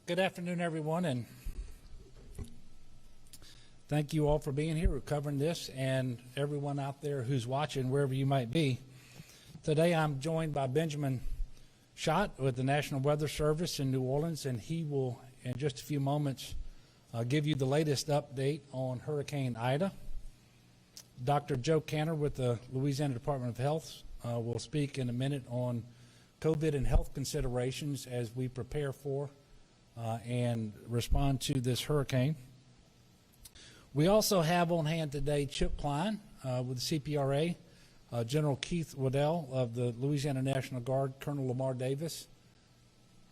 Good afternoon, everyone, and thank you all for being here. We're covering this, and everyone out there who's watching, wherever you might be. Today I'm joined by Benjamin Schott with the National Weather Service in New Orleans, and he will, in just a few moments, give you the latest update on Hurricane Ida. Dr. Joe Cantor with the Louisiana Department of Health will speak in a minute on COVID and health considerations as we prepare for and respond to this hurricane. We also have on hand today Chip Klein with the CPRA, General Keith Waddell of the Louisiana National Guard, Colonel Lamar Davis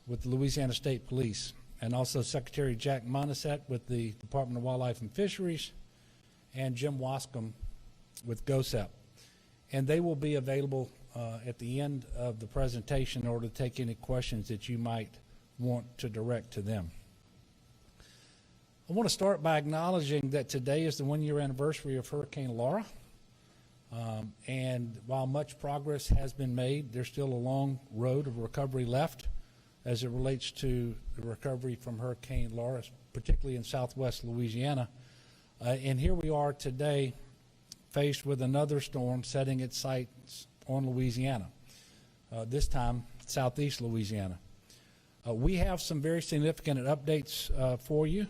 with the Louisiana State Police, and also Secretary Jack Monisset with the Department of Wildlife and Fisheries, and Jim Wascom with GOSEP. And they will be available at the end of the presentation in order to take any questions that you might want to direct to them. I want to start by acknowledging that today is the one-year anniversary of Hurricane Laura. And while much progress has been made, there's still a long road of recovery left as it relates to the recovery from Hurricane Laura, particularly in southwest Louisiana. And here we are today faced with another storm setting its sights on Louisiana, this time southeast Louisiana. We have some very significant updates for you.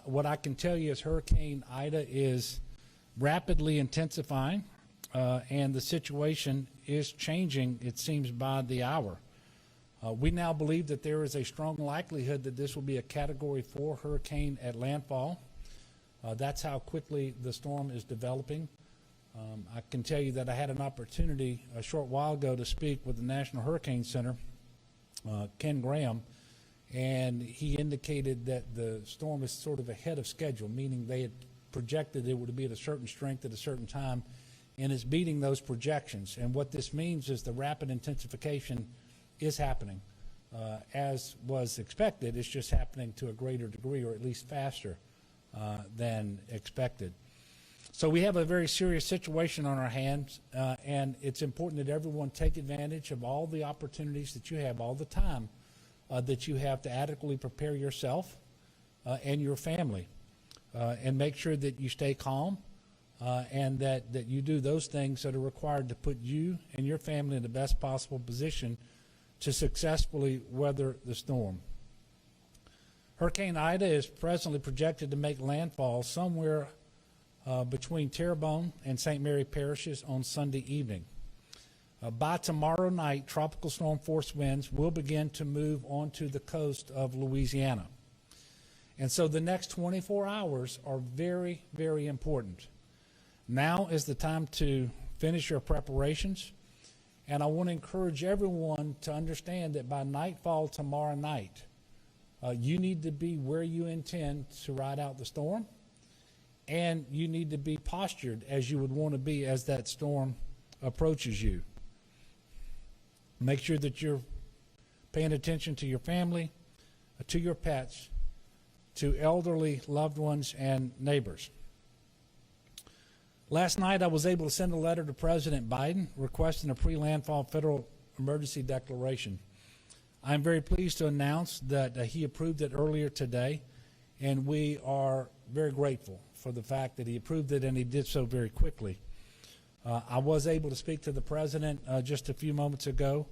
What I can tell you is Hurricane Ida is rapidly intensifying, and the situation is changing, it seems, by the hour. We now believe that there is a strong likelihood that this will be a Category 4 hurricane at landfall. That's how quickly the storm is developing. I can tell you that I had an opportunity a short while ago to speak with the National Hurricane Center, Ken Graham, and he indicated that the storm is sort of ahead of schedule, meaning they had projected it would be at a certain strength at a certain time, and is beating those projections. And what this means is the rapid intensification is happening as was expected. It's just happening to a greater degree, or at least faster than expected. So we have a very serious situation on our hands, and it's important that everyone take advantage of all the opportunities that you have, all the time that you have to adequately prepare yourself and your family, and make sure that you stay calm and that you do those things that are required to put you and your family in the best possible position to successfully weather the storm. Hurricane Ida is presently projected to make landfall somewhere between Terrebonne and St. Mary parishes on Sunday evening. By tomorrow night, tropical storm force winds will begin to move onto the coast of Louisiana. And so the next 24 hours are very, very important. Now is the time to finish your preparations, and I want to encourage everyone to understand that by nightfall tomorrow night, you need to be where you intend to ride out the storm, and you need to be postured as you would want to be as that storm approaches you. Make sure that you're paying attention to your family, to your pets, to elderly loved ones and neighbors. Last night I was able to send a letter to President Biden requesting a pre-landfall federal emergency declaration. I'm very pleased to announce that he approved it earlier today, and we are very grateful for the fact that he approved it, and he did so very quickly. I was able to speak to the president just a few moments ago,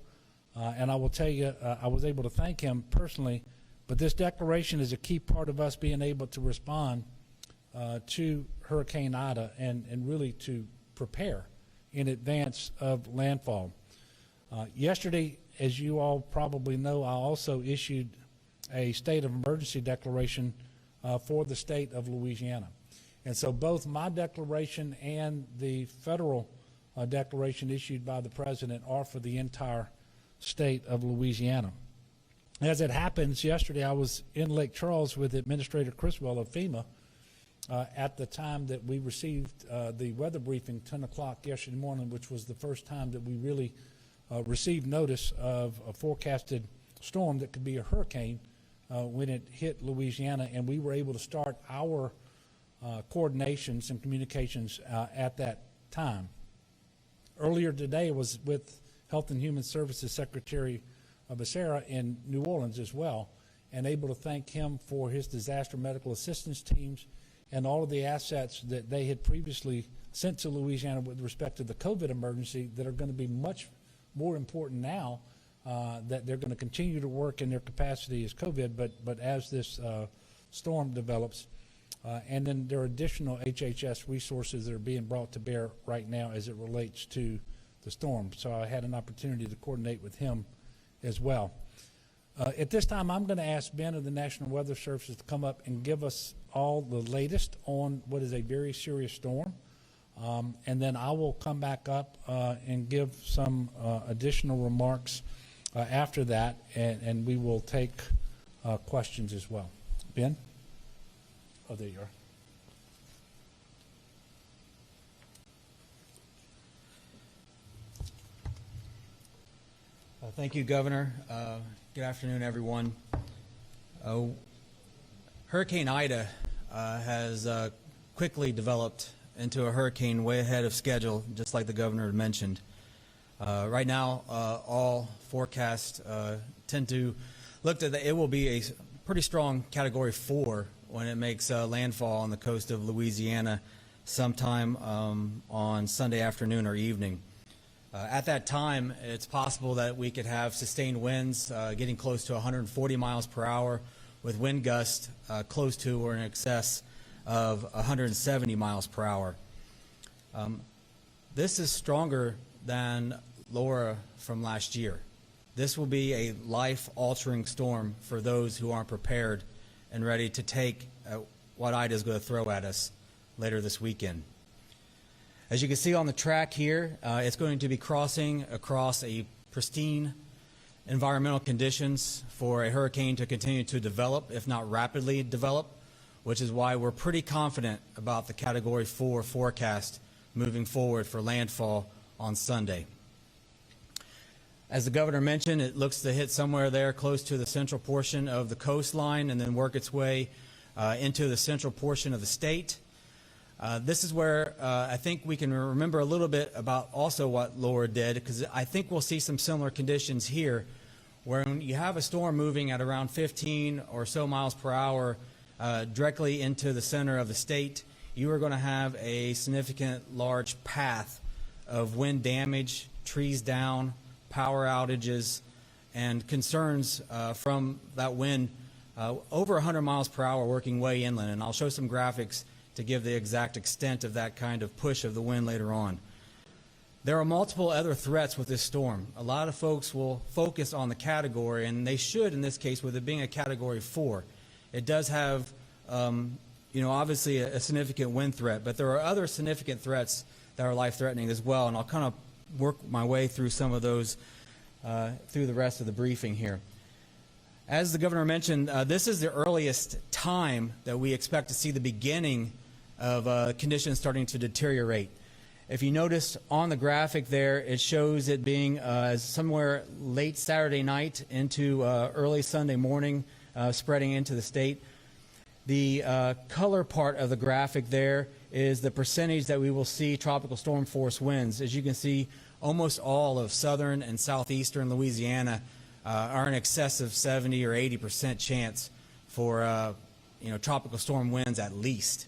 and I will tell you, I was able to thank him personally, but this declaration is a key part of us being able to respond to Hurricane Ida and really to prepare in advance of landfall. Yesterday, as you all probably know, I also issued a state of emergency declaration for the state of Louisiana. And so both my declaration and the federal declaration issued by the president are for the entire state of Louisiana. As it happens, yesterday I was in Lake Charles with Administrator Criswell of FEMA at the time that we received the weather briefing, 10 o'clock yesterday morning, which was the first time that we really received notice of a forecasted storm that could be a hurricane when it hit Louisiana, and we were able to start our coordinations and communications at that time. Earlier today was with Health and Human Services Secretary Becerra in New Orleans as well, and able to thank him for his disaster medical assistance teams and all of the assets that they had previously sent to Louisiana with respect to the COVID emergency that are going to be much more important now, that they're going to continue to work in their capacity as COVID, but as this storm develops. And then there are additional HHS resources that are being brought to bear right now as it relates to the storm. So I had an opportunity to coordinate with him as well. At this time, I'm going to ask Ben of the National Weather Service to come up and give us all the latest on what is a very serious storm. And then I will come back up and give some additional remarks after that, and we will take questions as well. Ben? Oh, there you are. Thank you, Governor. Good afternoon, everyone. Hurricane Ida has quickly developed into a hurricane way ahead of schedule, just like the Governor had mentioned. Right now, all forecasts tend to look at that it will be a pretty strong Category 4 when it makes landfall on the coast of Louisiana sometime on Sunday afternoon or evening. At that time, it's possible that we could have sustained winds getting close to 140 miles per hour with wind gusts close to or in excess of 170 miles per hour. This is stronger than Laura from last year. This will be a life-altering storm for those who aren't prepared and ready to take what Ida is going to throw at us later this weekend. As you can see on the track here, it's going to be crossing across a pristine environmental conditions for a hurricane to continue to develop, if not rapidly develop, which is why we're pretty confident about the Category 4 forecast moving forward for landfall on Sunday. As the Governor mentioned, it looks to hit somewhere there close to the central portion of the coastline and then work its way into the central portion of the state. This is where I think we can remember a little bit about also what Laura did, because I think we'll see some similar conditions here, where when you have a storm moving at around 15 or so miles per hour directly into the center of the state, you are going to have a significant large path of wind damage, trees down, power outages, and concerns from that wind over 100 miles per hour working way inland. And I'll show some graphics to give the exact extent of that kind of push of the wind later on. There are multiple other threats with this storm. A lot of folks will focus on the category, and they should in this case, with it being a Category 4. It does have, obviously a significant wind threat, but there are other significant threats that are life-threatening as well, and I'll kind of work my way through some of those through the rest of the briefing here. As the Governor mentioned, this is the earliest time that we expect to see the beginning of conditions starting to deteriorate. If you notice on the graphic there, it shows it being somewhere late Saturday night into early Sunday morning, spreading into the state. The color part of the graphic there is the percentage that we will see tropical storm force winds. As you can see, almost all of southern and southeastern Louisiana are in excess of 70 or 80% chance for tropical storm winds at least.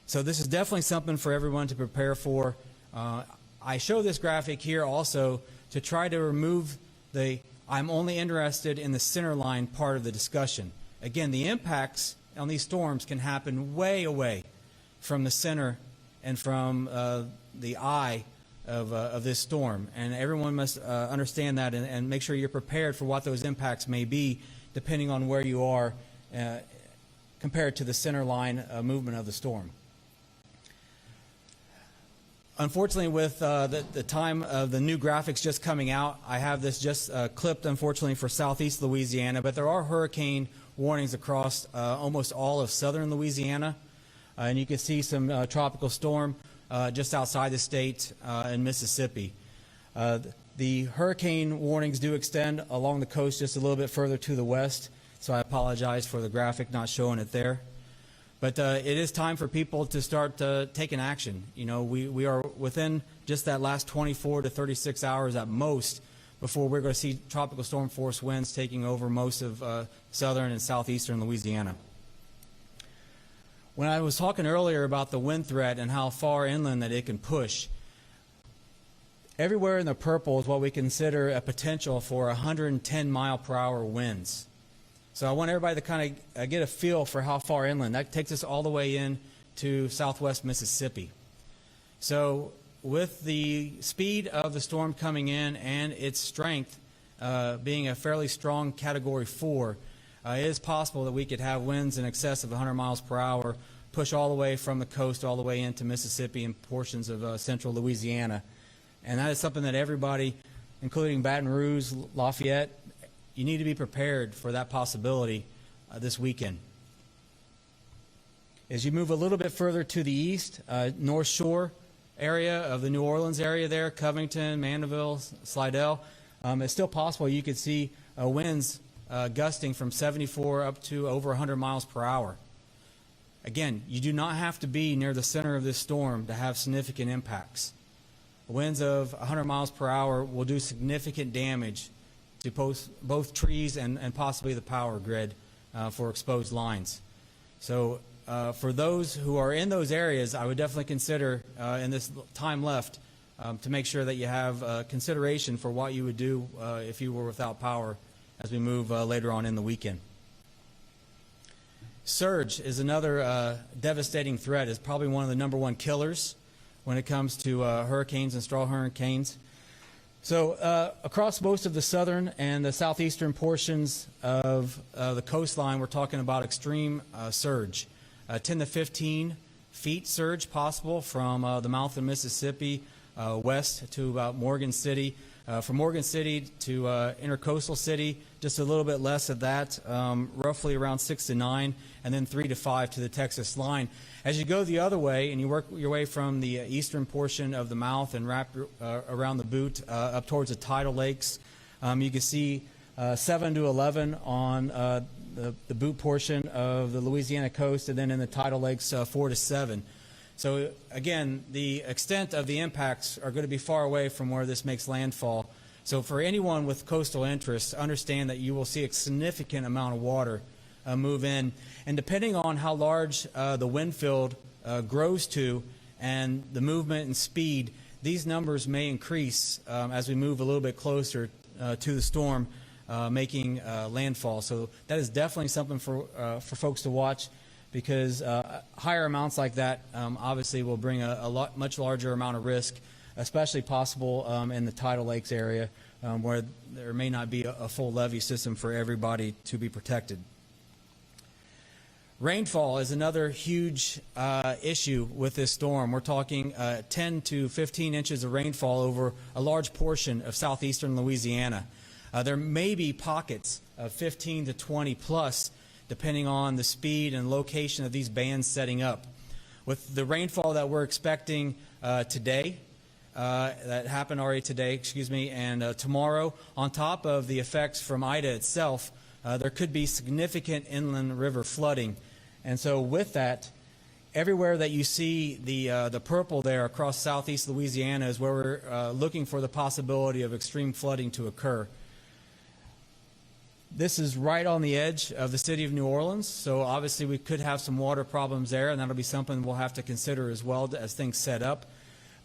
So this is definitely something for everyone to prepare for. I show this graphic here also to try to remove the I'm only interested in the center line part of the discussion. Again, the impacts on these storms can happen way away from the center and from the eye of this storm. And everyone must understand that and make sure you're prepared for what those impacts may be depending on where you are compared to the center line movement of the storm. Unfortunately, with the time of the new graphics just coming out, I have this just clipped, unfortunately, for southeast Louisiana, but there are hurricane warnings across almost all of southern Louisiana, and you can see some tropical storm just outside the state in Mississippi. The hurricane warnings do extend along the coast just a little bit further to the west, so I apologize for the graphic not showing it there. But it is time for people to start taking action. You know, we are within just that last 24 to 36 hours at most before we're going to see tropical storm force winds taking over most of southern and southeastern Louisiana. When I was talking earlier about the wind threat and how far inland that it can push, everywhere in the purple is what we consider a potential for 110 mile per hour winds. So I want everybody to kind of get a feel for how far inland. That takes us all the way in to southwest Mississippi. So with the speed of the storm coming in and its strength being a fairly strong Category 4, it is possible that we could have winds in excess of 100 miles per hour push all the way from the coast all the way into Mississippi and portions of central Louisiana. And that is something that everybody, including Baton Rouge, Lafayette, you need to be prepared for that possibility this weekend. As you move a little bit further to the east, North Shore area of the New Orleans area there, Covington, Mandeville, Slidell, it's still possible you could see winds gusting from 74 up to over 100 miles per hour. Again, you do not have to be near the center of this storm to have significant impacts. Winds of 100 miles per hour will do significant damage to both trees and possibly the power grid for exposed lines. So for those who are in those areas, I would definitely consider in this time left to make sure that you have consideration for what you would do if you were without power as we move later on in the weekend. Surge is another devastating threat. It's probably one of the #1 killers when it comes to hurricanes and straw hurricanes. So across most of the southern and the southeastern portions of the coastline, we're talking about extreme surge. 10 to 15 feet surge possible from the mouth of Mississippi west to about Morgan City. From Morgan City to Intercoastal City, just a little bit less of that, roughly around 6 to 9, and then 3 to 5 to the Texas line. As you go the other way and you work your way from the eastern portion of the mouth and wrap around the boot up towards the tidal lakes, you can see 7 to 11 on the boot portion of the Louisiana coast, and then in the tidal lakes 4 to 7. So again, the extent of the impacts are going to be far away from where this makes landfall. So for anyone with coastal interests, understand that you will see a significant amount of water move in. And depending on how large the wind field grows to and the movement and speed, these numbers may increase as we move a little bit closer to the storm making landfall. So that is definitely something for folks to watch, because higher amounts like that obviously will bring a much larger amount of risk, especially possible in the tidal lakes area where there may not be a full levee system for everybody to be protected. Rainfall is another huge issue with this storm. We're talking 10 to 15 inches of rainfall over a large portion of southeastern Louisiana. There may be pockets of 15 to 20 plus, depending on the speed and location of these bands setting up. With the rainfall that we're expecting today, that happened already today, and tomorrow, on top of the effects from Ida itself, there could be significant inland river flooding. And so with that, everywhere that you see the purple there across southeast Louisiana is where we're looking for the possibility of extreme flooding to occur. This is right on the edge of the city of New Orleans, so obviously we could have some water problems there, and that'll be something we'll have to consider as well as things set up.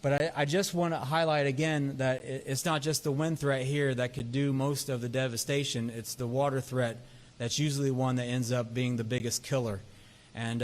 But I just want to highlight again that it's not just the wind threat here that could do most of the devastation. It's the water threat that's usually one that ends up being the biggest killer. And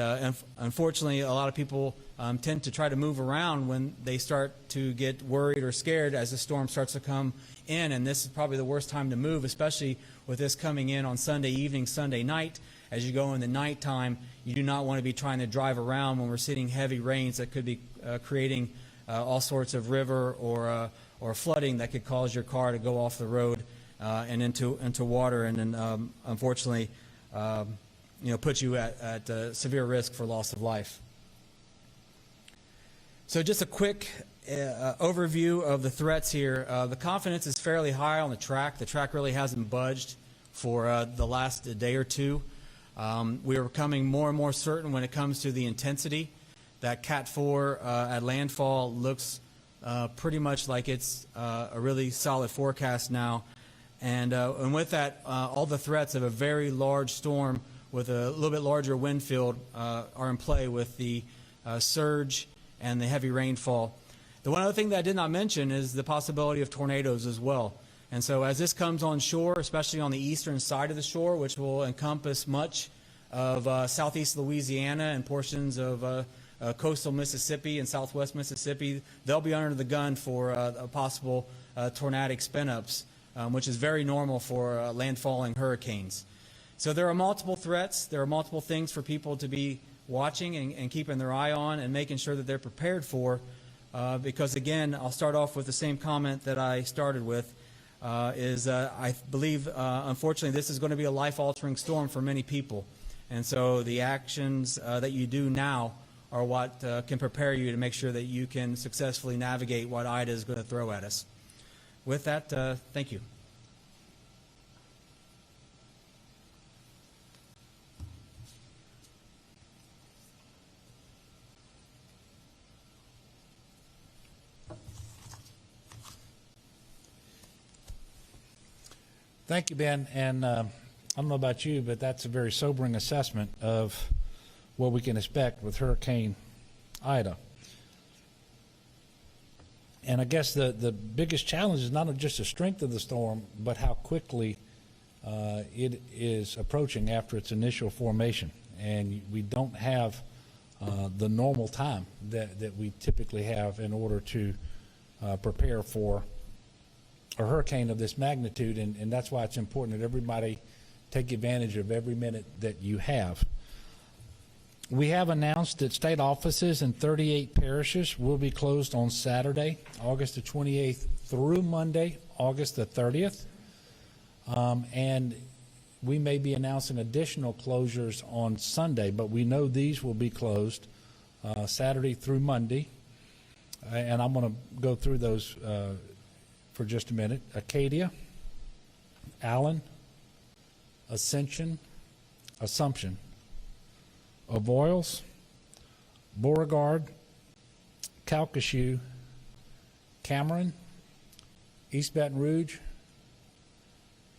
unfortunately, a lot of people tend to try to move around when they start to get worried or scared as the storm starts to come in, and this is probably the worst time to move, especially with this coming in on Sunday evening, Sunday night. As you go in the nighttime, you do not want to be trying to drive around when we're seeing heavy rains that could be creating all sorts of river or flooding that could cause your car to go off the road and into water, and then unfortunately put you at severe risk for loss of life. So just a quick overview of the threats here. The confidence is fairly high on the track. The track really hasn't budged for the last day or two. We are becoming more and more certain when it comes to the intensity. That Cat 4 at landfall looks pretty much like it's a really solid forecast now. And with that, all the threats of a very large storm with a little bit larger wind field are in play with the surge and the heavy rainfall. The one other thing that I did not mention is the possibility of tornadoes as well. And so as this comes on shore, especially on the eastern side of the shore, which will encompass much of southeast Louisiana and portions of coastal Mississippi and southwest Mississippi, they'll be under the gun for a possible tornadic spin-ups, which is very normal for landfalling hurricanes. So there are multiple threats. There are multiple things for people to be watching and keeping their eye on and making sure that they're prepared for. Because again, I'll start off with the same comment that I started with, I believe, unfortunately, this is going to be a life-altering storm for many people. And so the actions that you do now are what can prepare you to make sure that you can successfully navigate what Ida is going to throw at us. With that, thank you. Thank you, Ben. And I don't know about you, but that's a very sobering assessment of what we can expect with Hurricane Ida. And I guess the biggest challenge is not just the strength of the storm, but how quickly it is approaching after its initial formation. And we don't have the normal time that we typically have in order to prepare for a hurricane of this magnitude, and that's why it's important that everybody take advantage of every minute that you have. We have announced that state offices in 38 parishes will be closed on Saturday, August the 28th through Monday, August the 30th. And we may be announcing additional closures on Sunday, but we know these will be closed Saturday through Monday. And I'm going to go through those for just a minute. Acadia, Allen, Ascension, Assumption, Avoyelles, Beauregard, Calcasieu, Cameron, East Baton Rouge,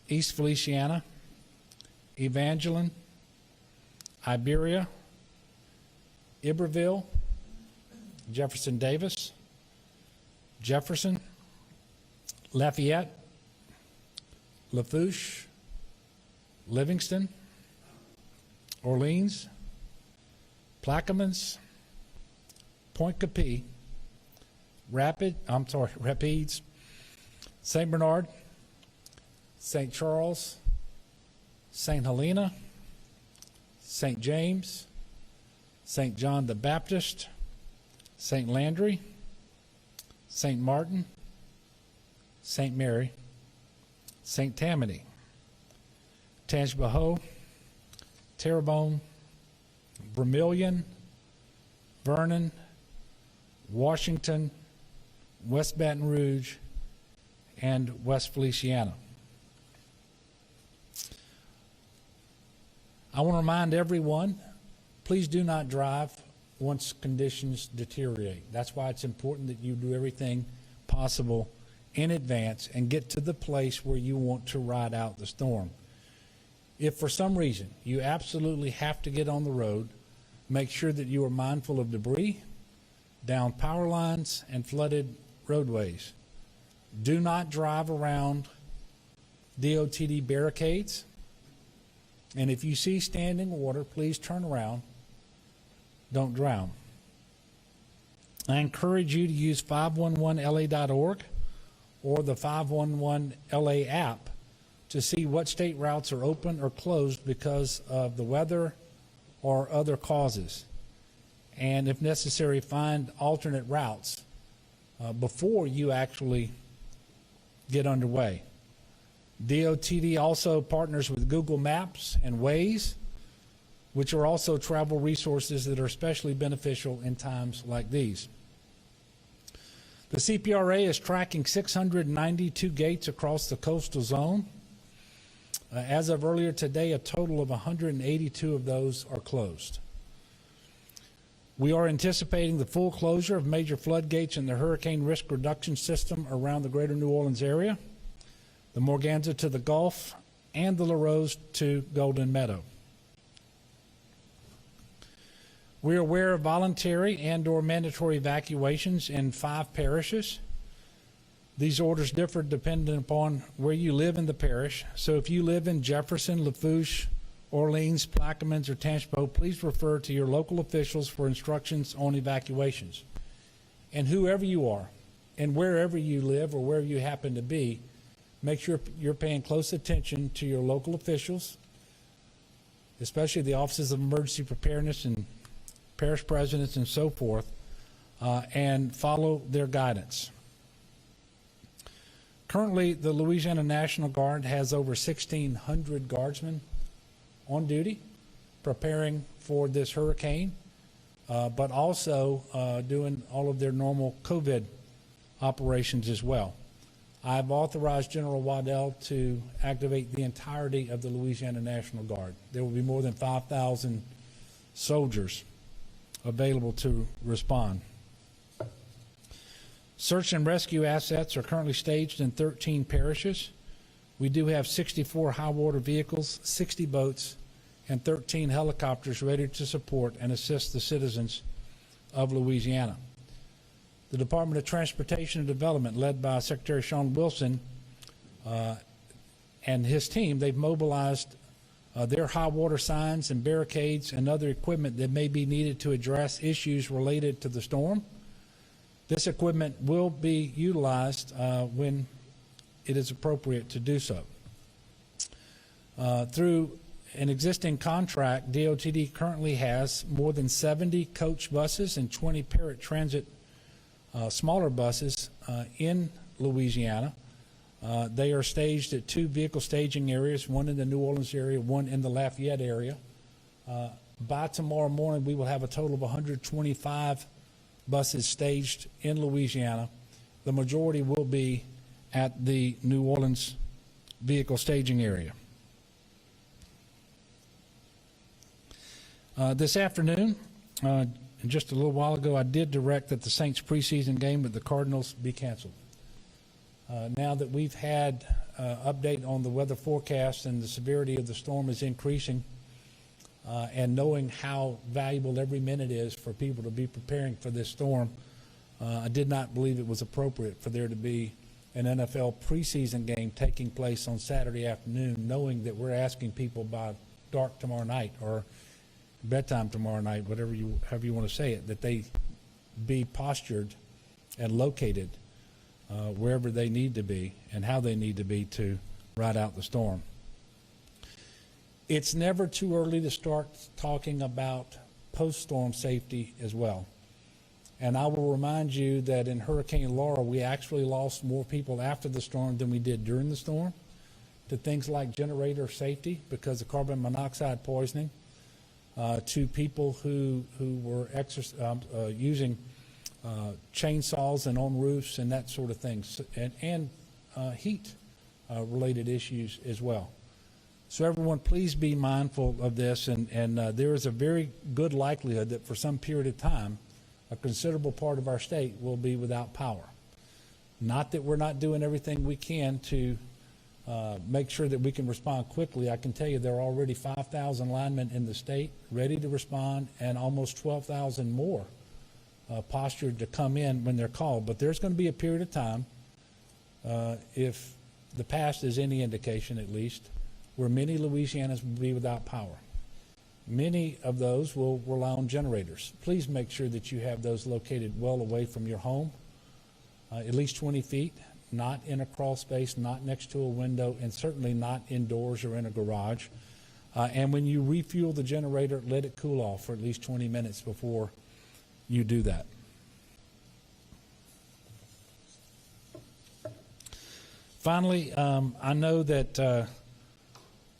East Feliciana, Evangeline, Iberia, Iberville, Jefferson Davis, Jefferson, Lafayette, Lafourche, Livingston, Orleans, Plaquemines, Point Capee, Rapides, St. Bernard, St. Charles, St. Helena, St. James, St. John the Baptist, St. Landry, St. Martin, St. Mary, St. Tammany, Tangipahoa, Terrebonne, Vermilion, Vernon, Washington, West Baton Rouge, and West Feliciana. I want to remind everyone, please do not drive once conditions deteriorate. That's why it's important that you do everything possible in advance and get to the place where you want to ride out the storm. If for some reason you absolutely have to get on the road, make sure that you are mindful of debris, downed power lines, and flooded roadways. Do not drive around DOTD barricades. And if you see standing water, please turn around. Don't drown. I encourage you to use 511la.org or the 511LA app to see what state routes are open or closed because of the weather or other causes. And if necessary, find alternate routes before you actually get underway. DOTD also partners with Google Maps and Waze, which are also travel resources that are especially beneficial in times like these. The CPRA is tracking 692 gates across the coastal zone. As of earlier today, a total of 182 of those are closed. We are anticipating the full closure of major floodgates in the hurricane risk reduction system around the greater New Orleans area, the Morganza to the Gulf, and the LaRose to Golden Meadow. We are aware of voluntary and/or mandatory evacuations in 5 parishes. These orders differ depending upon where you live in the parish. So if you live in Jefferson, Lafourche, Orleans, Plaquemines, or Tangipahoa, please refer to your local officials for instructions on evacuations. And whoever you are, and wherever you live or wherever you happen to be, make sure you're paying close attention to your local officials, especially the offices of emergency preparedness and parish presidents and so forth, and follow their guidance. Currently, the Louisiana National Guard has over 1,600 guardsmen on duty preparing for this hurricane, but also doing all of their normal COVID operations as well. I've authorized General Waddell to activate the entirety of the Louisiana National Guard. There will be more than 5,000 soldiers available to respond. Search and rescue assets are currently staged in 13 parishes. We do have 64 high water vehicles, 60 boats, and 13 helicopters ready to support and assist the citizens of Louisiana. The Department of Transportation and Development, led by Secretary Sean Wilson and his team, they've mobilized their high water signs and barricades and other equipment that may be needed to address issues related to the storm. This equipment will be utilized when it is appropriate to do so. Through an existing contract, DOTD currently has more than 70 coach buses and 20 Parrot Transit smaller buses in Louisiana. They are staged at 2 vehicle staging areas, one in the New Orleans area, one in the Lafayette area. By tomorrow morning, we will have a total of 125 buses staged in Louisiana. The majority will be at the New Orleans vehicle staging area. This afternoon, just a little while ago, I did direct that the Saints preseason game with the Cardinals be canceled. Now that we've had update on the weather forecast and the severity of the storm is increasing, and knowing how valuable every minute is for people to be preparing for this storm, I did not believe it was appropriate for there to be an NFL preseason game taking place on Saturday afternoon, knowing that we're asking people by dark tomorrow night or bedtime tomorrow night, however you want to say it, that they be postured and located wherever they need to be and how they need to be to ride out the storm. It's never too early to start talking about post-storm safety as well. And I will remind you that in Hurricane Laura, we actually lost more people after the storm than we did during the storm to things like generator safety because of carbon monoxide poisoning, to people who were using chainsaws and on roofs and that sort of thing, and heat related issues as well. So everyone, please be mindful of this, and there is a very good likelihood that for some period of time, a considerable part of our state will be without power. Not that we're not doing everything we can to make sure that we can respond quickly. I can tell you there are already 5,000 linemen in the state ready to respond, and almost 12,000 more postured to come in when they're called. But there's going to be a period of time, if the past is any indication at least, where many Louisianans will be without power. Many of those will rely on generators. Please make sure that you have those located well away from your home, at least 20 feet, not in a crawl space, not next to a window, and certainly not indoors or in a garage. And when you refuel the generator, let it cool off for at least 20 minutes before you do that. Finally, I know that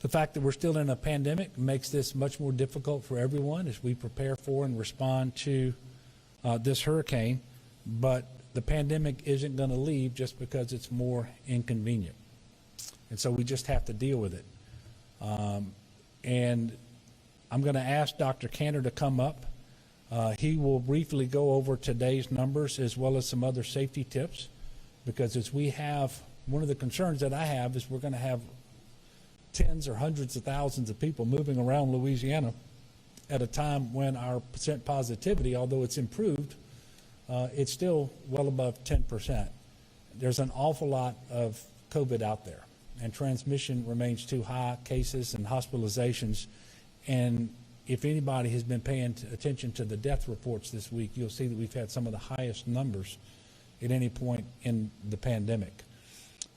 the fact that we're still in a pandemic makes this much more difficult for everyone as we prepare for and respond to this hurricane, but the pandemic isn't going to leave just because it's more inconvenient. And so we just have to deal with it. And I'm going to ask Dr. Cantor to come up. He will briefly go over today's numbers as well as some other safety tips, because as we have, one of the concerns that I have is we're going to have tens or hundreds of thousands of people moving around Louisiana at a time when our percent positivity, although it's improved, it's still well above 10%. There's an awful lot of COVID out there, and transmission remains too high, cases and hospitalizations. And if anybody has been paying attention to the death reports this week, you'll see that we've had some of the highest numbers at any point in the pandemic.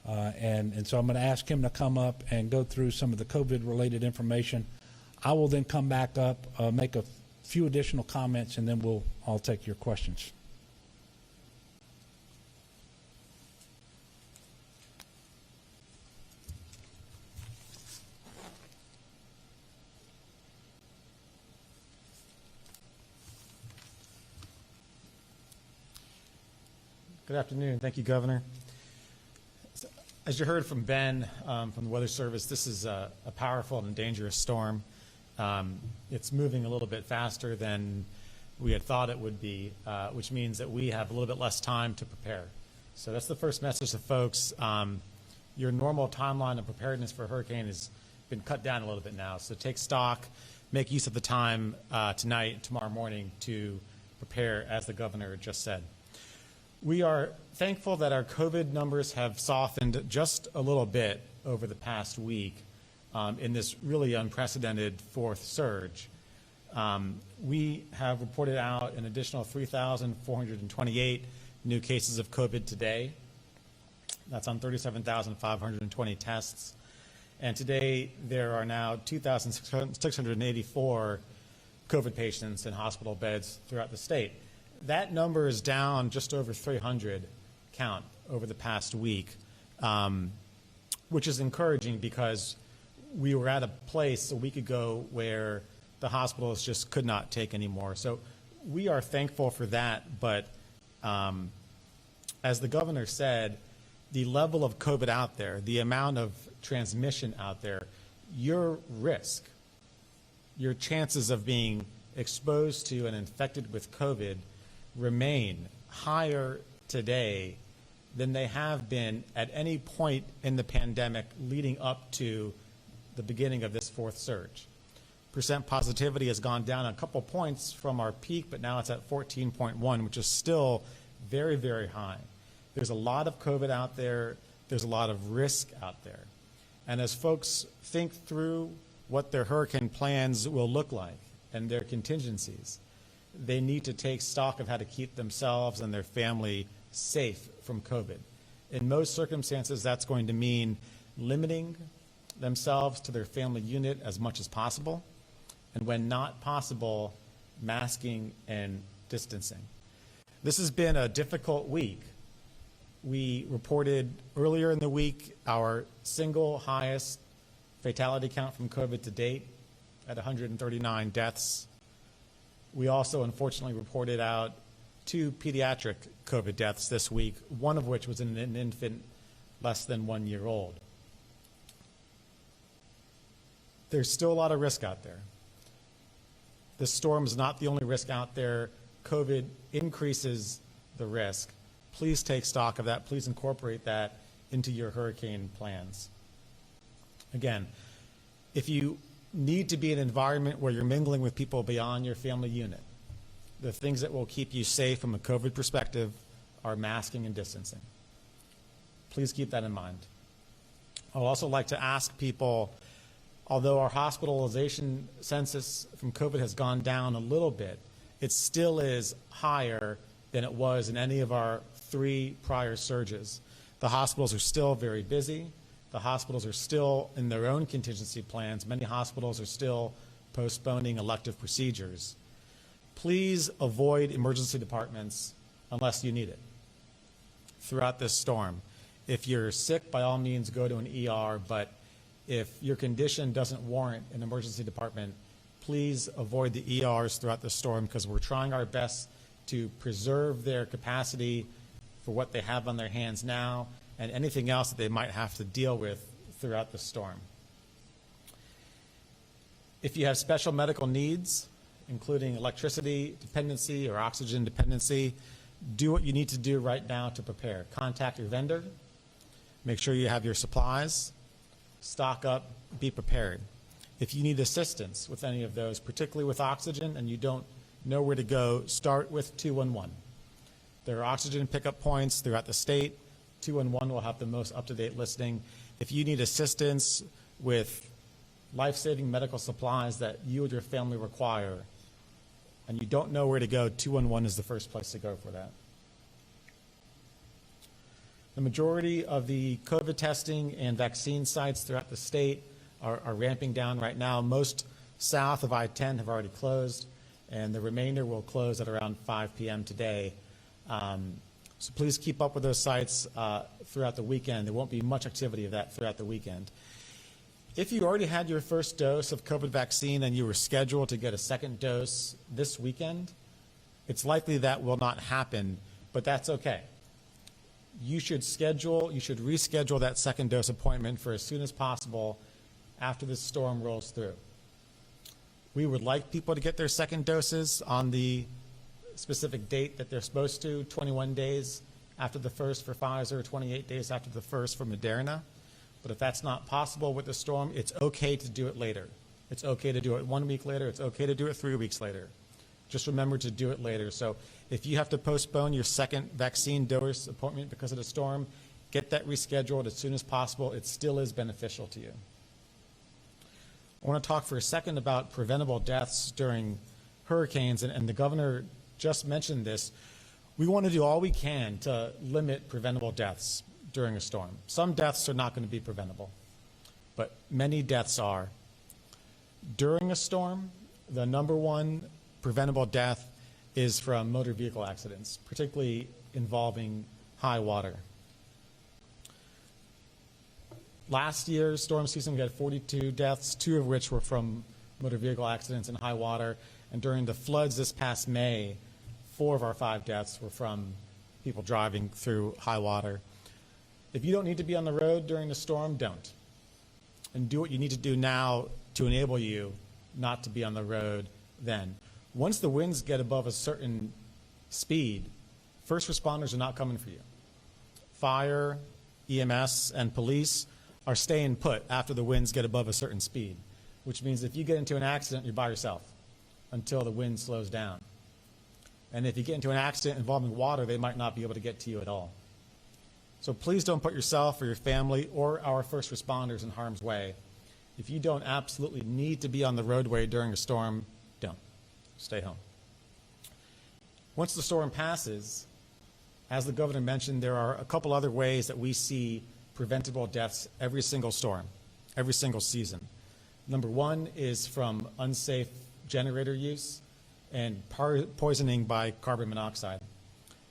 And so I'm going to ask him to come up and go through some of the COVID-related information. I will then come back up, make a few additional comments, and then I'll take your questions. Good afternoon. Thank you, Governor. As you heard from Ben from the Weather Service, this is a powerful and dangerous storm. It's moving a little bit faster than we had thought it would be, which means that we have a little bit less time to prepare. So that's the first message to folks. Your normal timeline of preparedness for a hurricane has been cut down a little bit now. So take stock, make use of the time tonight, tomorrow morning to prepare, as the Governor just said. We are thankful that our COVID numbers have softened just a little bit over the past week in this really unprecedented fourth surge. We have reported out an additional 3,428 new cases of COVID today. That's on 37,520 tests. And today there are now 2,684 COVID patients in hospital beds throughout the state. That number is down just over 300 count over the past week, which is encouraging because we were at a place a week ago where the hospitals just could not take anymore. So we are thankful for that, but as the Governor said, the level of COVID out there, the amount of transmission out there, your risk, your chances of being exposed to and infected with COVID remain higher today than they have been at any point in the pandemic leading up to the beginning of this fourth surge. Percent positivity has gone down a couple points from our peak, but now it's at 14.1, which is still very, very high. There's a lot of COVID out there. There's a lot of risk out there. And as folks think through what their hurricane plans will look like and their contingencies, they need to take stock of how to keep themselves and their family safe from COVID. In most circumstances, that's going to mean limiting themselves to their family unit as much as possible, and when not possible, masking and distancing. This has been a difficult week. We reported earlier in the week our single highest fatality count from COVID to date at 139 deaths. We also, unfortunately, reported out 2 pediatric COVID deaths this week, one of which was in an infant less than 1 year old. There's still a lot of risk out there. This storm is not the only risk out there. COVID increases the risk. Please take stock of that. Please incorporate that into your hurricane plans. Again, if you need to be in an environment where you're mingling with people beyond your family unit, the things that will keep you safe from a COVID perspective are masking and distancing. Please keep that in mind. I would also like to ask people, although our hospitalization census from COVID has gone down a little bit, it still is higher than it was in any of our 3 prior surges. The hospitals are still very busy. The hospitals are still in their own contingency plans. Many hospitals are still postponing elective procedures. Please avoid emergency departments unless you need it throughout this storm. If you're sick, by all means, go to an ER, but if your condition doesn't warrant an emergency department, please avoid the ERs throughout the storm, because we're trying our best to preserve their capacity for what they have on their hands now and anything else that they might have to deal with throughout the storm. If you have special medical needs, including electricity dependency or oxygen dependency, do what you need to do right now to prepare. Contact your vendor. Make sure you have your supplies. Stock up. Be prepared. If you need assistance with any of those, particularly with oxygen, and you don't know where to go, start with 211. There are oxygen pickup points throughout the state. 211 will have the most up-to-date listing. If you need assistance with life-saving medical supplies that you and your family require, and you don't know where to go, 211 is the first place to go for that. The majority of the COVID testing and vaccine sites throughout the state are ramping down right now. Most south of I-10 have already closed, and the remainder will close at around 5 p.m. today. So please keep up with those sites throughout the weekend. There won't be much activity of that throughout the weekend. If you already had your first dose of COVID vaccine and you were scheduled to get a second dose this weekend, it's likely that will not happen, but that's okay. You should reschedule that second dose appointment for as soon as possible after this storm rolls through. We would like people to get their second doses on the specific date that they're supposed to, 21 days after the first for Pfizer, 28 days after the first for Moderna. But if that's not possible with the storm, it's okay to do it later. It's okay to do it 1 week later. It's okay to do it 3 weeks later. Just remember to do it later. So if you have to postpone your second vaccine dose appointment because of the storm, get that rescheduled as soon as possible. It still is beneficial to you. I want to talk for a second about preventable deaths during hurricanes, and the governor just mentioned this. We want to do all we can to limit preventable deaths during a storm. Some deaths are not going to be preventable, but many deaths are. During a storm, the number one preventable death is from motor vehicle accidents, particularly involving high water. Last year's storm season, we had 42 deaths, 2 of which were from motor vehicle accidents in high water. And during the floods this past May, 4 of our 5 deaths were from people driving through high water. If you don't need to be on the road during the storm, don't. And do what you need to do now to enable you not to be on the road then. Once the winds get above a certain speed, first responders are not coming for you. Fire, EMS, and police are staying put after the winds get above a certain speed, which means if you get into an accident, you're by yourself until the wind slows down. And if you get into an accident involving water, they might not be able to get to you at all. So please don't put yourself or your family or our first responders in harm's way. If you don't absolutely need to be on the roadway during a storm, don't. Stay home. Once the storm passes, as the governor mentioned, there are a couple other ways that we see preventable deaths every single storm, every single season. Number one is from unsafe generator use and poisoning by carbon monoxide.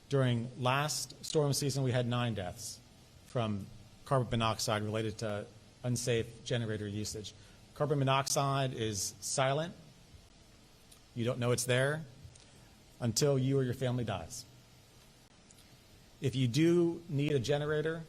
During last storm season, we had 9 deaths from carbon monoxide related to unsafe generator usage. Carbon monoxide is silent. You don't know it's there until you or your family dies. If you do need a generator,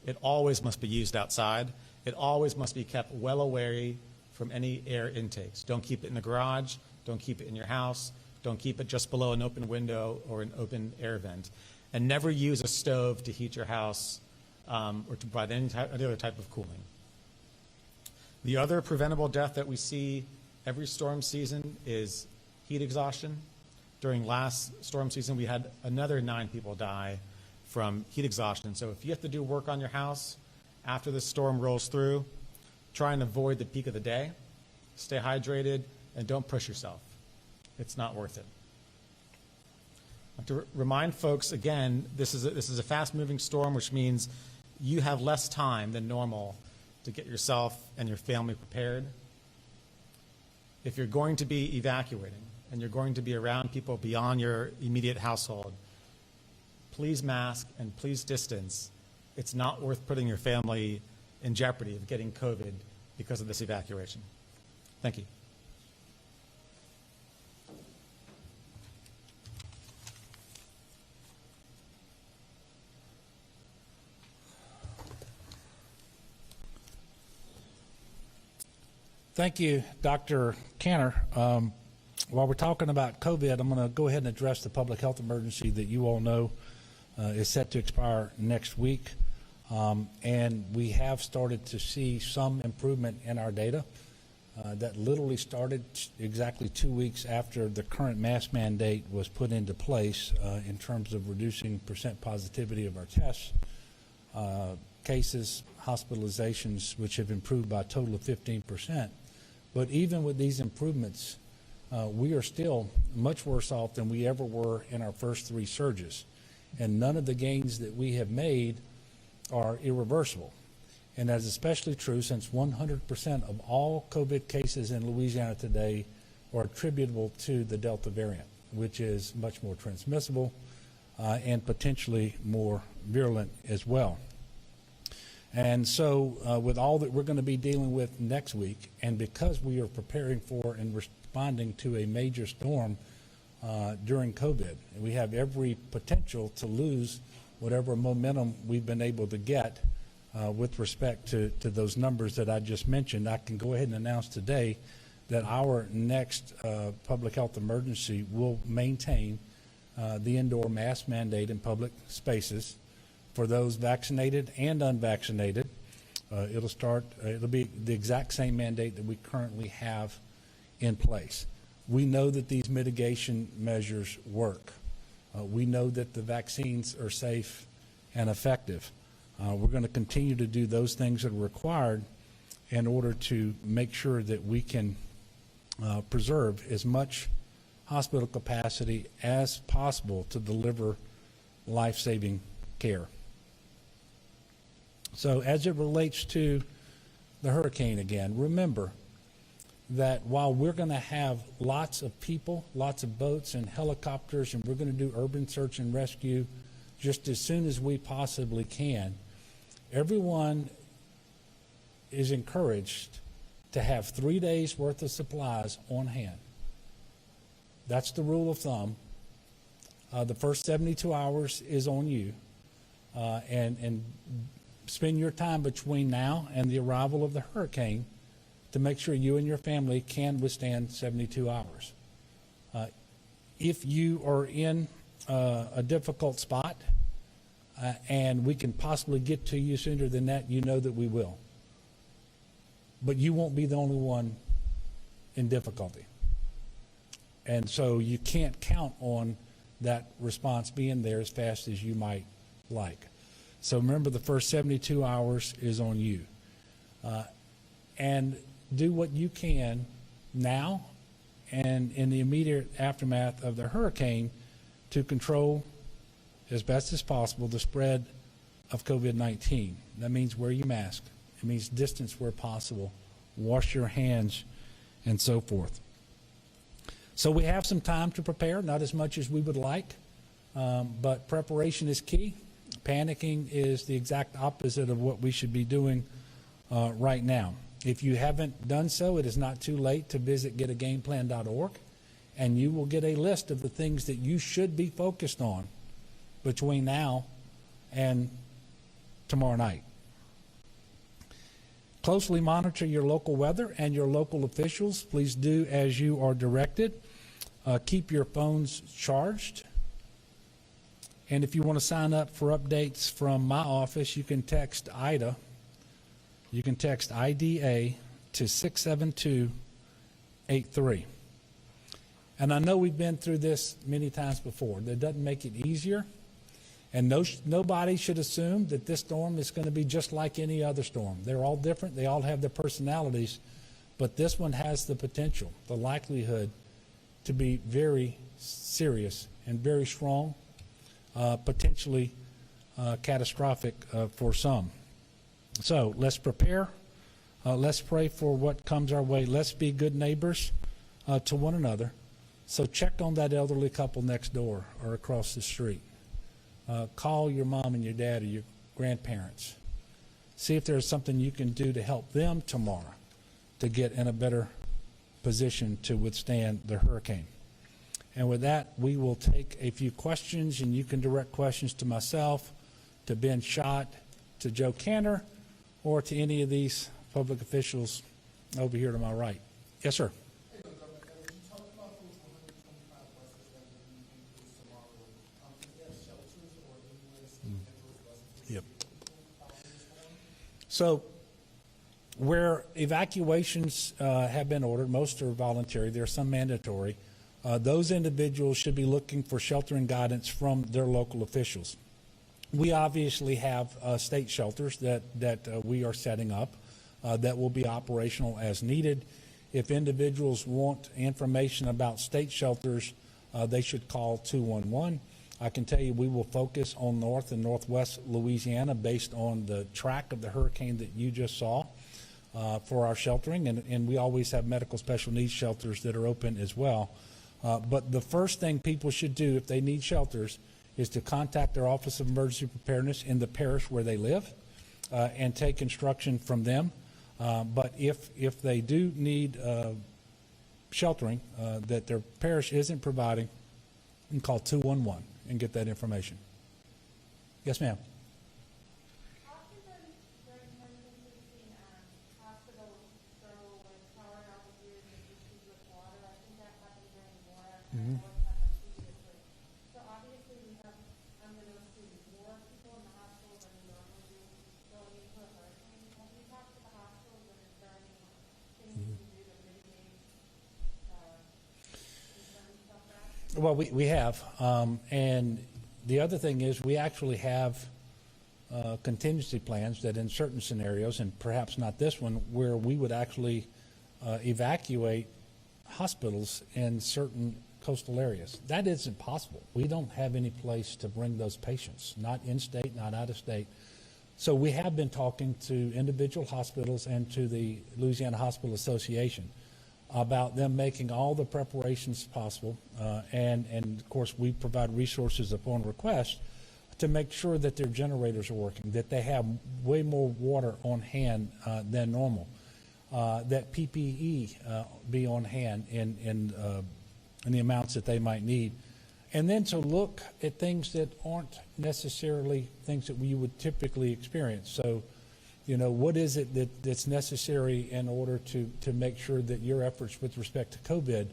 it always must be used outside. It always must be kept well away from any air intakes. Don't keep it in the garage. Don't keep it in your house. Don't keep it just below an open window or an open air vent. And never use a stove to heat your house or to provide any other type of cooling. The other preventable death that we see every storm season is heat exhaustion. During last storm season, we had another 9 people die from heat exhaustion. So if you have to do work on your house after the storm rolls through, try and avoid the peak of the day. Stay hydrated and don't push yourself. It's not worth it. I have to remind folks again, this is a fast-moving storm, which means you have less time than normal to get yourself and your family prepared. If you're going to be evacuating and you're going to be around people beyond your immediate household, please mask and please distance. It's not worth putting your family in jeopardy of getting COVID because of this evacuation. Thank you. Thank you, Dr. Cantor. while we're talking about COVID, I'm going to go ahead and address the public health emergency that you all know is set to expire next week. And we have started to see some improvement in our data. That literally started exactly 2 weeks after the current mask mandate was put into place in terms of reducing percent positivity of our tests, cases, hospitalizations, which have improved by a total of 15%. But even with these improvements, we are still much worse off than we ever were in our first 3 surges. And none of the gains that we have made are irreversible. And that's especially true since 100% of all COVID cases in Louisiana today are attributable to the Delta variant, which is much more transmissible and potentially more virulent as well. And so with all that we're going to be dealing with next week, and because we are preparing for and responding to a major storm during COVID, we have every potential to lose whatever momentum we've been able to get with respect to those numbers that I just mentioned. I can go ahead and announce today that our next public health emergency will maintain the indoor mask mandate in public spaces for those vaccinated and unvaccinated. It'll be the exact same mandate that we currently have in place. We know that these mitigation measures work. We know that the vaccines are safe and effective. We're going to continue to do those things that are required in order to make sure that we can preserve as much hospital capacity as possible to deliver life-saving care. So as it relates to the hurricane again, remember that while we're going to have lots of people, lots of boats and helicopters, and we're going to do urban search and rescue just as soon as we possibly can, everyone is encouraged to have 3 days worth of supplies on hand. That's the rule of thumb. The first 72 hours is on you, and spend your time between now and the arrival of the hurricane to make sure you and your family can withstand 72 hours. If you are in a difficult spot and we can possibly get to you sooner than that, you know that we will. But you won't be the only one in difficulty. And so you can't count on that response being there as fast as you might like. So remember, the first 72 hours is on you. And do what you can now and in the immediate aftermath of the hurricane to control as best as possible the spread of COVID-19. That means wear your mask. It means distance where possible, wash your hands, and so forth. So we have some time to prepare, not as much as we would like, but preparation is key. Panicking is the exact opposite of what we should be doing right now. If you haven't done so, it is not too late to visit getagameplan.org, and you will get a list of the things that you should be focused on between now and tomorrow night. Closely monitor your local weather and your local officials. Please do as you are directed. Keep your phones charged. And if you want to sign up for updates from my office, you can text IDA. You can text IDA to 67283. And I know we've been through this many times before. That doesn't make it easier. And nobody should assume that this storm is going to be just like any other storm. They're all different. They all have their personalities. But this one has the potential, the likelihood to be very serious and very strong, potentially catastrophic for some. So let's prepare. Let's pray for what comes our way. Let's be good neighbors to one another. So check on that elderly couple next door or across the street. Call your mom and your dad or your grandparents. See if there's something you can do to help them tomorrow to get in a better position to withstand the hurricane. And with that, we will take a few questions, and you can direct questions to myself, to Ben Schott, to Joe Cantor, or to any of these public officials over here to my right. Yes, sir. So where evacuations have been ordered, most are voluntary, there are some mandatory, those individuals should be looking for sheltering guidance from their local officials. We obviously have state shelters that we are setting up that will be operational as needed. If individuals want information about state shelters, they should call 211. I can tell you we will focus on North and Northwest Louisiana based on the track of the hurricane that you just saw for our sheltering, and we always have medical special needs shelters that are open as well. But the first thing people should do if they need shelters is to contact their Office of Emergency Preparedness in the parish where they live and take instruction from them. But if they do need sheltering that their parish isn't providing, you can call 211 and get that information. Yes, ma'am. Often during emergencies, we've seen hospitals struggle with power outages and issues with water. I think that happened during Laura and what happened previously. So obviously we have, I'm going to assume, more people in the hospital than we normally do going into a hurricane. Have you talked to the hospitals, and is there any things you can do to mitigate concerns about that? Well, we have. And the other thing is we actually have contingency plans that in certain scenarios, and perhaps not this one, where we would actually evacuate hospitals in certain coastal areas. That isn't possible. We don't have any place to bring those patients, not in-state, not out-of-state. So we have been talking to individual hospitals and to the Louisiana Hospital Association about them making all the preparations possible, and of course we provide resources upon request to make sure that their generators are working, that they have way more water on hand than normal, that PPE be on hand in the amounts that they might need, and then to look at things that aren't necessarily things that we would typically experience. So, you know, what is it that's necessary in order to make sure that your efforts with respect to COVID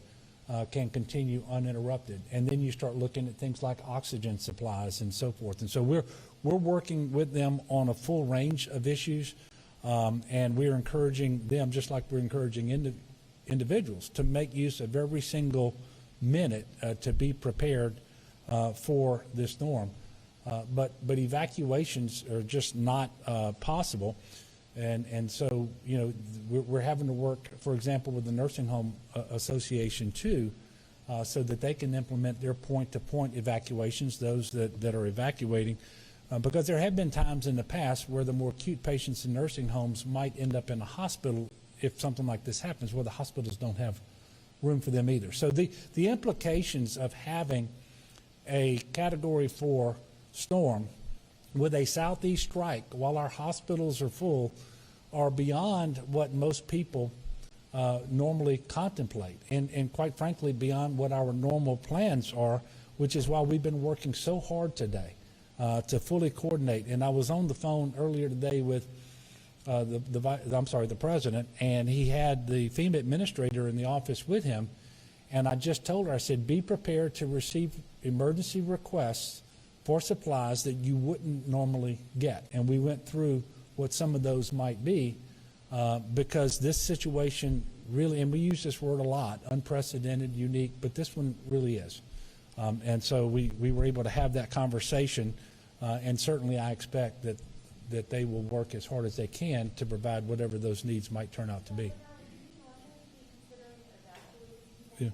can continue uninterrupted? And then you start looking at things like oxygen supplies and so forth. And so we're working with them on a full range of issues, and we're encouraging them, just like we're encouraging individuals, to make use of every single minute to be prepared for this storm. But evacuations are just not possible, and so, you know, we're having to work, for example, with the Nursing Home Association too, so that they can implement their point-to-point evacuations, those that are evacuating, because there have been times in the past where the more acute patients in nursing homes might end up in a hospital if something like this happens, where the hospitals don't have room for them either. So the implications of having a Category 4 storm with a southeast strike while our hospitals are full are beyond what most people normally contemplate, and quite frankly beyond what our normal plans are, which is why we've been working so hard today to fully coordinate. And I was on the phone earlier today with the president, and he had the FEMA administrator in the office with him, and I just told her, I said, be prepared to receive emergency requests for supplies that you wouldn't normally get. And we went through what some of those might be, because this situation really, and we use this word a lot, unprecedented, unique, but this one really is. And so we were able to have that conversation, and certainly I expect that they will work as hard as they can to provide whatever those needs might turn out to be. Yeah.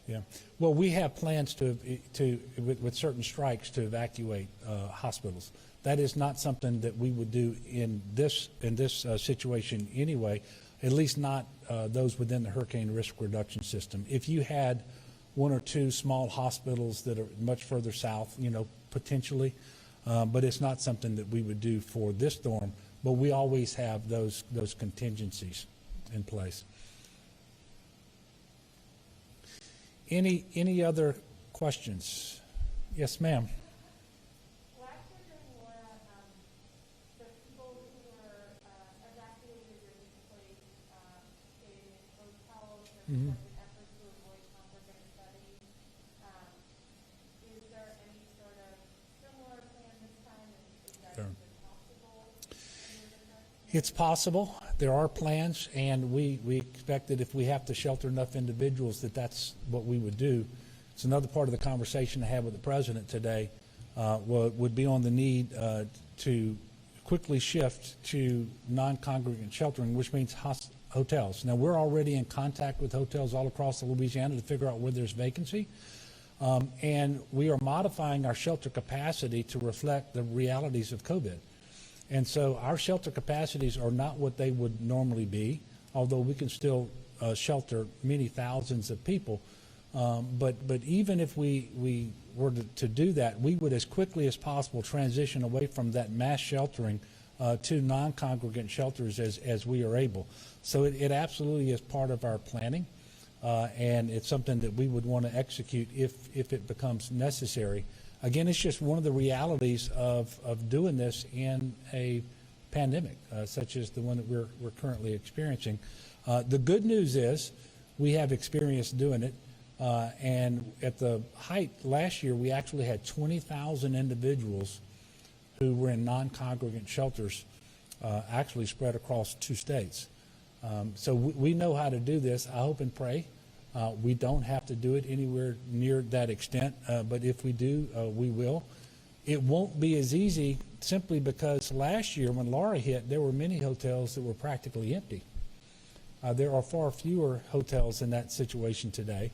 Yeah. Well, we have plans with certain strikes to evacuate hospitals. That is not something that we would do in this situation anyway, at least not those within the hurricane risk reduction system. If you had one or two small hospitals that are much further south, you know, potentially, but it's not something that we would do for this storm. But we always have those contingencies in place. Any other questions? Yes, ma'am. Last year during Laura, the people who were evacuated or displaced stayed in hotels and efforts to avoid congregate studies. Is there any sort of similar plan this time? And is that Sure. even It's possible. There are plans, and we expect that if we have to shelter enough individuals, that's what we would do. It's another part of the conversation I had with the president today would be on the need to quickly shift to non-congregant sheltering, which means hotels. Now, we're already in contact with hotels all across Louisiana to figure out where there's vacancy, and we are modifying our shelter capacity to reflect the realities of COVID. And so our shelter capacities are not what they would normally be, although we can still shelter many thousands of people. But even if we were to do that, we would as quickly as possible transition away from that mass sheltering to non-congregant shelters as we are able. So it absolutely is part of our planning, and it's something that we would want to execute if it becomes necessary. Again, it's just one of the realities of doing this in a pandemic, such as the one that we're currently experiencing. The good news is we have experience doing it, and at the height last year, we actually had 20,000 individuals who were in non-congregant shelters, actually spread across 2 states. So we know how to do this. I hope and pray we don't have to do it anywhere near that extent, but if we do, we will. It won't be as easy simply because last year when Laura hit, there were many hotels that were practically empty. There are far fewer hotels in that situation today,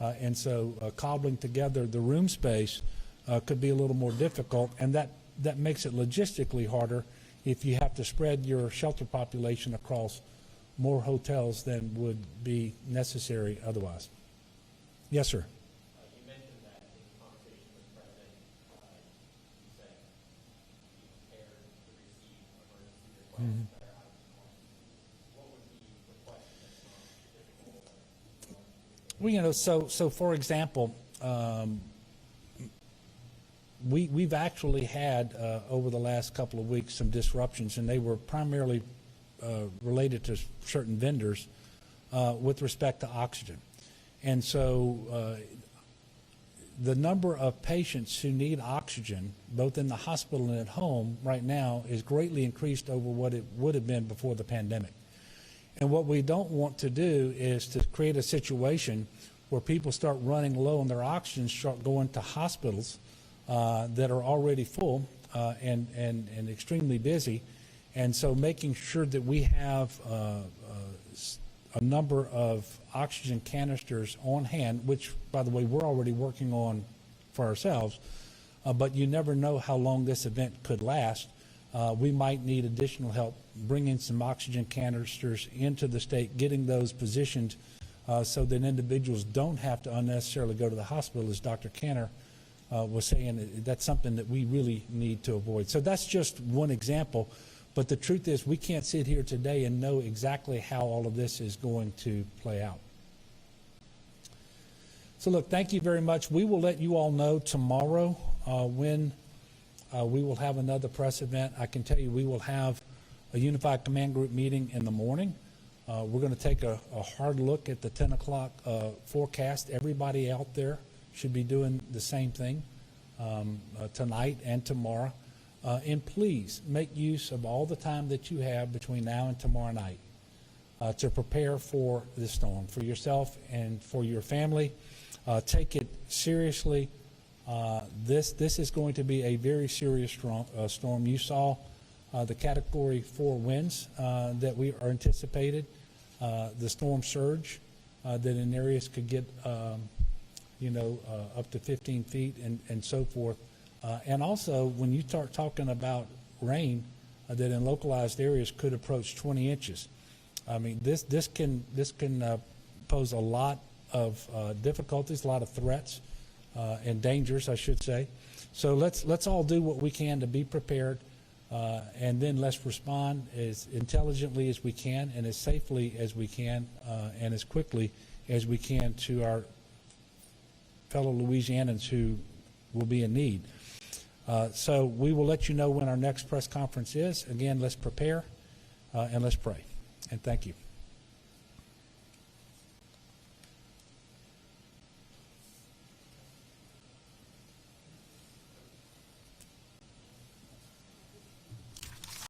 and so cobbling together the room space could be a little more difficult, and that makes it logistically harder if you have to spread your shelter population across more hotels than would be necessary otherwise. Yes, sir. You mentioned that in conversation with the President, you said you prepared to receive emergency requests that are out of the norm. What would be the question that's not difficult? Well, so for example, we've actually had over the last couple of weeks some disruptions, and they were primarily related to certain vendors with respect to oxygen. And so the number of patients who need oxygen, both in the hospital and at home right now, is greatly increased over what it would have been before the pandemic. And what we don't want to do is to create a situation where people start running low on their oxygen, start going to hospitals that are already full and extremely busy. And so making sure that we have a number of oxygen canisters on hand, which, by the way, we're already working on for ourselves, but you never know how long this event could last. We might need additional help bringing some oxygen canisters into the state, getting those positioned so that individuals don't have to unnecessarily go to the hospital, as Dr. Canner was saying. That's something that we really need to avoid. So that's just one example. But the truth is, we can't sit here today and know exactly how all of this is going to play out. So look, thank you very much. We will let you all know tomorrow when we will have another press event. I can tell you we will have a unified command group meeting in the morning. We're going to take a hard look at the 10 o'clock forecast. Everybody out there should be doing the same thing tonight and tomorrow. And please make use of all the time that you have between now and tomorrow night to prepare for this storm, for yourself and for your family. Take it seriously. This is going to be a very serious storm. You saw the Category 4 winds that we are anticipated, the storm surge that in areas could get up to 15 feet and so forth. And also, when you start talking about rain that in localized areas could approach 20 inches, I mean, this can pose a lot of difficulties, a lot of threats and dangers, I should say. So let's all do what we can to be prepared, and then let's respond as intelligently as we can and as safely as we can and as quickly as we can to our fellow Louisianans who will be in need. So we will let you know when our next press conference is. Again, let's prepare and let's pray. And thank you.